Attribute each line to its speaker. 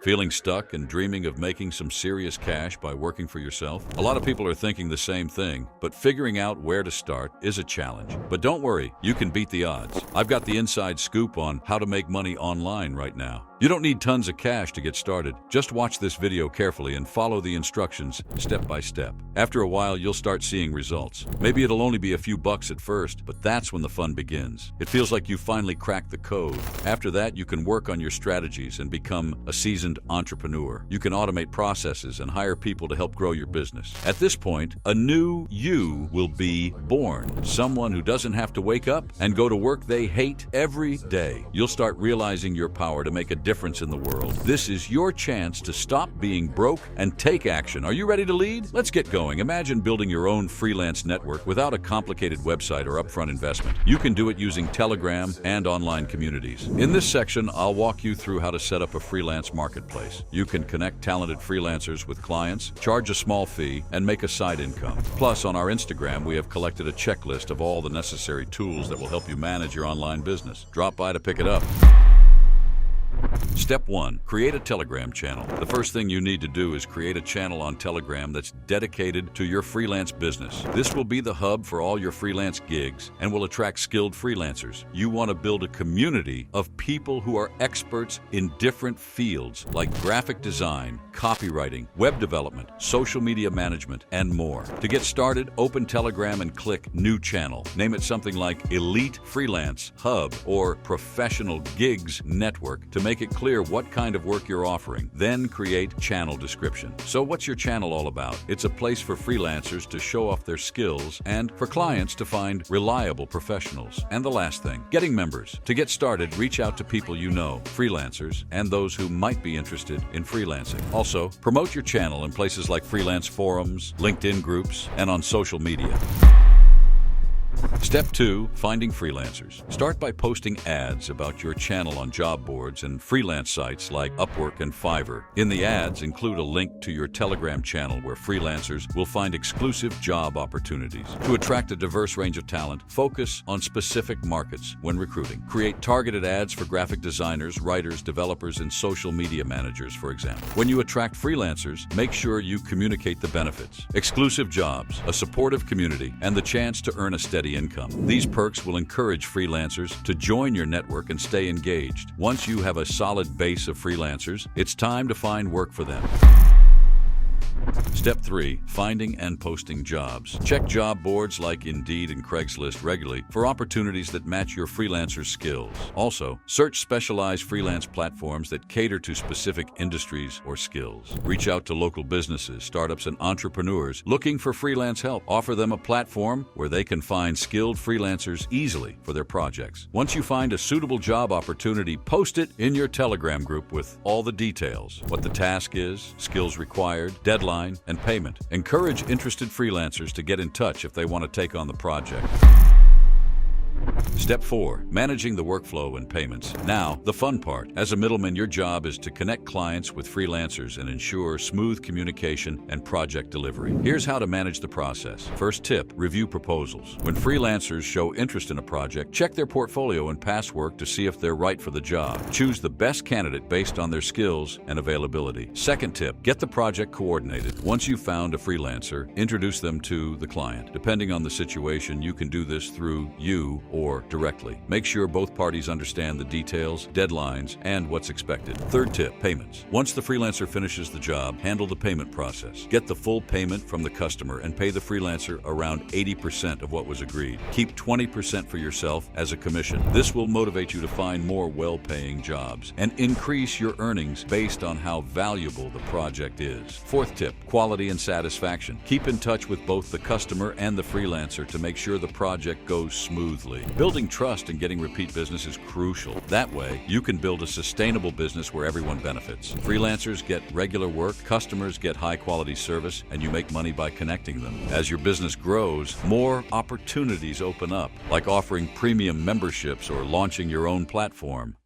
Speaker 1: Feeling stuck and dreaming of making some serious cash by working for yourself? A lot of people are thinking the same thing, but figuring out where to start is a challenge. But don't worry, you can beat the odds. I've got the inside scoop on how to make money online right now. You don't need tons of cash to get started. Just watch this video carefully and follow the instructions step by step. After a while, you'll start seeing results. Maybe it'll only be a few bucks at first, but that's when the fun begins. It feels like you finally cracked the code. After that, you can work on your strategies and become a seasoned entrepreneur. You can automate processes and hire people to help grow your business. At this point, a new you will be born. Someone who doesn't have to wake up and go to work they hate every day. You'll start realizing your power to make a difference in the world. This is your chance to stop being broke and take action. Are you ready to lead? Let's get going. Imagine building your own freelance network without a complicated website or upfront investment. You can do it using Telegram and online communities. In this section, I'll walk you through how to set up a freelance marketplace. You can connect talented freelancers with clients, charge a small fee, and make a side income. Plus, on our Instagram, we have collected a checklist of all the necessary tools that will help you manage your online business. Drop by to pick it up. Step 1. Create a Telegram channel. The first thing you need to do is create a channel on Telegram that's dedicated to your freelance business. This will be the hub for all your freelance gigs and will attract skilled freelancers. You want to build a community of people who are experts in different fields like graphic design, copywriting, web development, social media management, and more. To get started, open Telegram and click New Channel. Name it something like Elite Freelance Hub or Professional Gigs Network to make it clear what kind of work you're offering. Then create channel description. So what's your channel all about? It's a place for freelancers to show off their skills and for clients to find reliable professionals. And the last thing, getting members. To get started, reach out to people you know, freelancers, and those who might be interested in freelancing. Also, promote your channel in places like freelance forums, LinkedIn groups, and on social media. Step 2. Finding freelancers. Start by posting ads about your channel on job boards and freelance sites like Upwork and Fiverr. In the ads, include a link to your Telegram channel where freelancers will find exclusive job opportunities. To attract a diverse range of talent, focus on specific markets when recruiting. Create targeted ads for graphic designers, writers, developers, and social media managers, for example. When you attract freelancers, make sure you communicate the benefits. Exclusive jobs, a supportive community, and the chance to earn a steady income. These perks will encourage freelancers to join your network and stay engaged. Once you have a solid base of freelancers, it's time to find work for them. Step 3. Finding and posting jobs. Check job boards like Indeed and Craigslist regularly for opportunities that match your freelancer's skills. Also, search specialized freelance platforms that cater to specific industries or skills. Reach out to local businesses, startups, and entrepreneurs looking for freelance help. Offer them a platform where they can find skilled freelancers easily for their projects. Once you find a suitable job opportunity, post it in your Telegram group with all the details: what the task is, skills required, deadline, and payment. Encourage interested freelancers to get in touch if they want to take on the project. Step 4. Managing the workflow and payments. Now, the fun part. As a middleman, your job is to connect clients with freelancers and ensure smooth communication and project delivery. Here's how to manage the process. First tip, review proposals. When freelancers show interest in a project, check their portfolio and past work to see if they're right for the job. Choose the best candidate based on their skills and availability. Second tip, get the project coordinated. Once you've found a freelancer, introduce them to the client. Depending on the situation, you can do this through you or directly. Make sure both parties understand the details, deadlines, and what's expected. Third tip, payments. Once the freelancer finishes the job, handle the payment process. Get the full payment from the customer and pay the freelancer around 80% of what was agreed. Keep 20% for yourself as a commission. This will motivate you to find more well-paying jobs and increase your earnings based on how valuable the project is. Fourth tip, quality and satisfaction. Keep in touch with both the customer and the freelancer to make sure the project goes smoothly. Building trust and getting repeat business is crucial. That way, you can build a sustainable business where everyone benefits. Freelancers get regular work, customers get high-quality service, and you make money by connecting them. As your business grows, more opportunities open up, like offering premium memberships or launching your own platform.